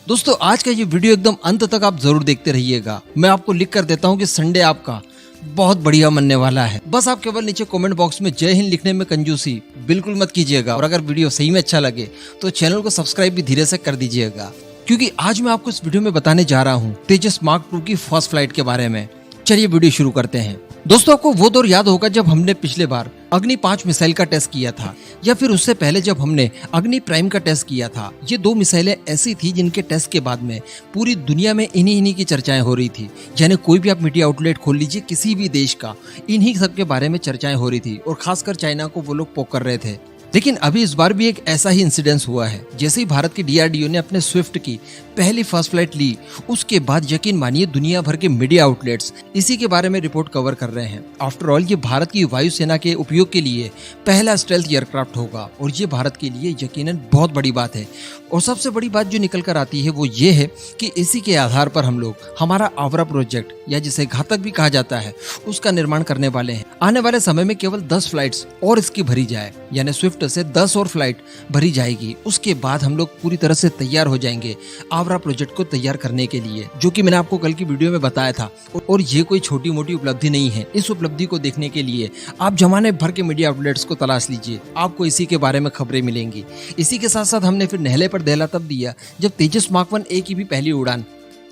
दोस्तों आज का ये वीडियो एकदम अंत तक आप जरूर देखते रहिएगा। मैं आपको लिख कर देता हूँ कि संडे आपका बहुत बढ़िया मनने वाला है। बस आप केवल नीचे कमेंट बॉक्स में जय हिंद लिखने में कंजूसी बिल्कुल मत कीजिएगा और अगर वीडियो सही में अच्छा लगे तो चैनल को सब्सक्राइब भी धीरे से कर दीजिएगा, क्योंकि आज मैं आपको इस वीडियो में बताने जा रहा हूँ तेजस मार्क 2 की फर्स्ट फ्लाइट के बारे में। चलिए वीडियो शुरू करते हैं। दोस्तों आपको वो दौर याद होगा जब हमने पिछले बार अग्नि 5 मिसाइल का टेस्ट किया था, या फिर उससे पहले जब हमने अग्नि प्राइम का टेस्ट किया था। ये 2 मिसाइलें ऐसी थी जिनके टेस्ट के बाद में पूरी दुनिया में इन्हीं की चर्चाएं हो रही थी। यानी कोई भी आप मीडिया आउटलेट खोल लीजिए किसी भी देश का, इन्हीं सब के बारे में चर्चाएं हो रही थी और खासकर चाइना को वो लोग पोक कर रहे थे। लेकिन अभी इस बार भी एक ऐसा ही इंसिडेंस हुआ है। जैसे ही भारत की DRDO ने अपने स्विफ्ट की पहली फर्स्ट फ्लाइट ली, उसके बाद यकीन मानिए दुनिया भर के मीडिया आउटलेट्स इसी के बारे में रिपोर्ट कवर कर रहे हैं। आफ्टर ऑल ये भारत की वायुसेना के उपयोग के लिए पहला स्टेल्थ एयरक्राफ्ट होगा और ये भारत के लिए यकीनन बहुत बड़ी बात है। और सबसे बड़ी बात जो निकल कर आती है वो ये है कि इसी के आधार पर हम लोग हमारा आवरा प्रोजेक्ट, या जिसे घातक भी कहा जाता है, उसका निर्माण करने वाले हैं। आने वाले समय में केवल 10 फ्लाइट्स और इसकी भरी जाए, यानी स्विफ्ट से 10 और फ्लाइट भरी जाएगी। उसके बाद हम लोग पूरी तरह से तैयार हो जाएंगे आवरा प्रोजेक्ट को तैयार करने के लिए, जो कि मैंने आपको कल की वीडियो में बताया था। और ये कोई छोटी मोटी उपलब्धि नहीं है। इस उपलब्धि को देखने के लिए आप जमाने भर के मीडिया आउटलेट्स को तलाश लीजिए, आपको इसी के बारे में खबरें मिलेंगी। इसी के साथ साथ हमने फिर नहले पर दहला तब दिया जब तेजस मार्क 1A की भी पहली उड़ान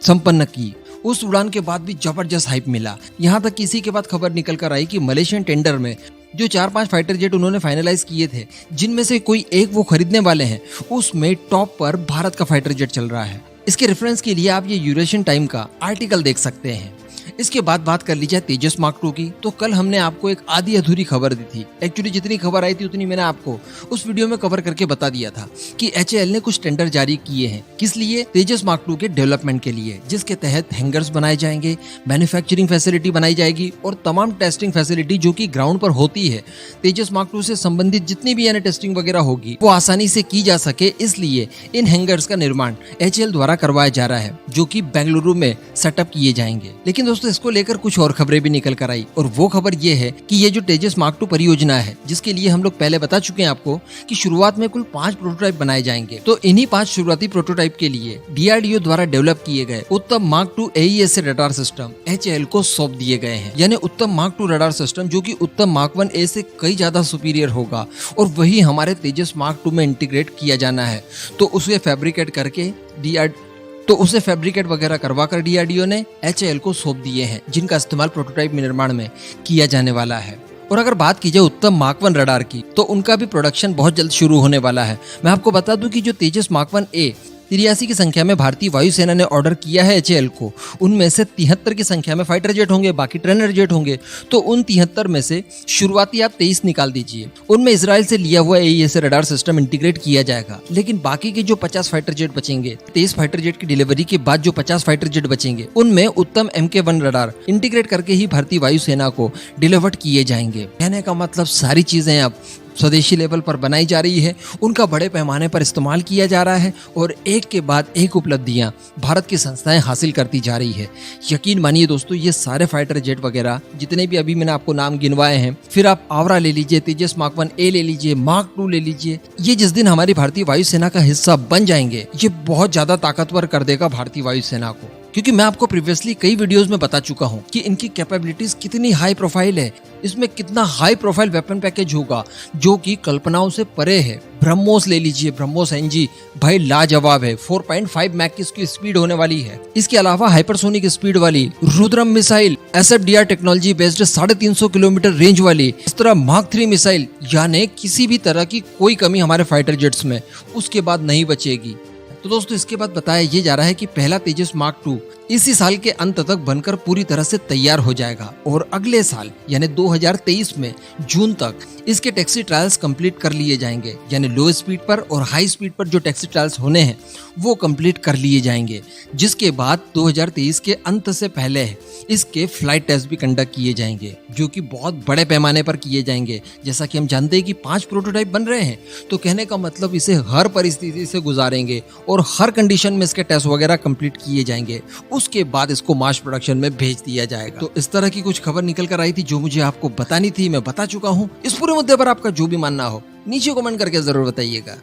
संपन्न की। उस उड़ान के बाद भी जबरदस्त हाइप मिला। यहाँ तक इसी के बाद खबर निकल कर आई कि मलेशियन टेंडर में जो 4-5 फाइटर जेट उन्होंने फाइनलाइज किए थे, जिनमें से कोई एक वो खरीदने वाले हैं, उसमें टॉप पर भारत का फाइटर जेट चल रहा है। इसके रेफरेंस के लिए आप ये यूरेशियन टाइम का आर्टिकल देख सकते हैं। इसके बाद बात कर ली जाए तेजस मार्क 2 की, तो कल हमने आपको एक आधी अधूरी खबर दी थी। एक्चुअली जितनी खबर आई थी उतनी मैंने आपको उस वीडियो में कवर करके बता दिया था कि HAL ने कुछ टेंडर जारी किए हैं। किस लिए? तेजस मार्क 2 के डेवलपमेंट के लिए, जिसके तहत हैंगर्स बनाए जाएंगे, मैन्युफैक्चरिंग फैसिलिटी बनाई जाएगी और तमाम टेस्टिंग फैसिलिटी जो कि ग्राउंड पर होती है, तेजस मार्क 2 से संबंधित जितनी भी यानी टेस्टिंग वगैरह होगी वो आसानी से की जा सके, इसलिए इन हैंगर्स का निर्माण HAL द्वारा करवाया जा रहा है, जो कि बेंगलुरु में सेटअप किए जाएंगे। लेकिन दोस्तों इसको लेकर कुछ और खबरें भी निकल कर आई, और वो खबर ये है कि ये जो तेजस मार्क 2 परियोजना है, जिसके लिए हम लोग पहले बता चुके हैं आपको कि शुरुआत में कुल 5 प्रोटोटाइप बनाए जाएंगे, तो इन्हीं 5 शुरुआती प्रोटोटाइप के लिए DRDO द्वारा डेवलप किए गए उत्तम mark 2 AESA radar system HAL को सौंप दिए गए हैं। यानी उत्तम मार्क 2 रडार सिस्टम जो कि उत्तम मार्क 1A से कई ज्यादा सुपीरियर होगा, और वही हमारे तेजस मार्क 2 में इंटीग्रेट किया जाना है। तो उसे फैब्रिकेट वगैरह करवाकर DRDO ने HAL को सौंप दिए हैं, जिनका इस्तेमाल प्रोटोटाइप निर्माण में किया जाने वाला है। और अगर बात की जाए उत्तम मार्क 1 रडार की, तो उनका भी प्रोडक्शन बहुत जल्द शुरू होने वाला है। मैं आपको बता दूं कि जो तेजस मार्क 1A 83 की संख्या में भारतीय वायुसेना ने ऑर्डर किया है HAL को, उनमें से 73 की संख्या में फाइटर जेट होंगे, बाकी ट्रेनर जेट होंगे। तो उन 73 में से शुरुआती आप 23 निकाल दीजिए, उनमें इजराइल से लिया हुआ AESA रडार सिस्टम इंटीग्रेट किया जाएगा। लेकिन बाकी के जो 50 फाइटर जेट बचेंगे, 23 फाइटर जेट की डिलीवरी के बाद जो 50 फाइटर जेट बचेंगे, उनमें उत्तम MK1 रडार इंटीग्रेट करके ही भारतीय वायुसेना को डिलीवर्ड किए जाएंगे। कहने का मतलब सारी चीजें अब स्वदेशी लेवल पर बनाई जा रही है, उनका बड़े पैमाने पर इस्तेमाल किया जा रहा है, और एक के बाद एक उपलब्धियां भारत की संस्थाएं हासिल करती जा रही है। यकीन मानिए दोस्तों, ये सारे फाइटर जेट वगैरह जितने भी अभी मैंने आपको नाम गिनवाए हैं, फिर आप आवरा ले लीजिए, तेजस मार्क 1A ले लीजिए, मार्क 2 ले लीजिए, ये जिस दिन हमारी भारतीय वायुसेना का हिस्सा बन जाएंगे, ये बहुत ज्यादा ताकतवर कर देगा भारतीय वायुसेना को। क्योंकि मैं आपको प्रीवियसली कई वीडियोस में बता चुका हूं कि इनकी कैपेबिलिटीज कितनी हाई प्रोफाइल है, इसमें कितना हाई प्रोफाइल वेपन पैकेज होगा जो कि कल्पनाओं से परे है। ब्रह्मोस ले लीजिए, ब्रह्मोस NG भाई लाजवाब है, 4.5 मैक की इसकी स्पीड होने वाली है। इसके अलावा हाइपरसोनिक स्पीड वाली Rudram missile, SFDR technology based 350 kilometre range वाली, इस तरह मार्क 3 मिसाइल, यानी किसी भी तरह की कोई कमी हमारे फाइटर जेट्स में उसके बाद नहीं बचेगी। तो दोस्तों इसके बाद बताया ये जा रहा है कि पहला तेजस मार्क 2 इसी साल के अंत तक बनकर पूरी तरह से तैयार हो जाएगा, और अगले साल यानी 2023 में जून तक इसके टैक्सी ट्रायल्स कंप्लीट कर लिए जाएंगे। यानी लो स्पीड पर और हाई स्पीड पर जो टैक्सी ट्रायल्स होने हैं वो कंप्लीट कर लिए जाएंगे, जिसके बाद 2023 के अंत से पहले इसके फ्लाइट टेस्ट भी कंडक्ट किए जाएंगे, जो कि बहुत बड़े पैमाने पर किए जाएंगे। जैसा कि हम जानते हैं कि 5 प्रोटोटाइप बन रहे हैं, तो कहने का मतलब इसे हर परिस्थिति से गुजारेंगे और हर कंडीशन में इसके टेस्ट वगैरह कंप्लीट किए जाएंगे। उसके बाद इसको मास प्रोडक्शन में भेज दिया जाएगा। तो इस तरह की कुछ खबर निकल कर आई थी जो मुझे आपको बतानी थी, मैं बता चुका हूँ। इस पूरे मुद्दे पर आपका जो भी मानना हो नीचे कमेंट करके जरूर बताइएगा।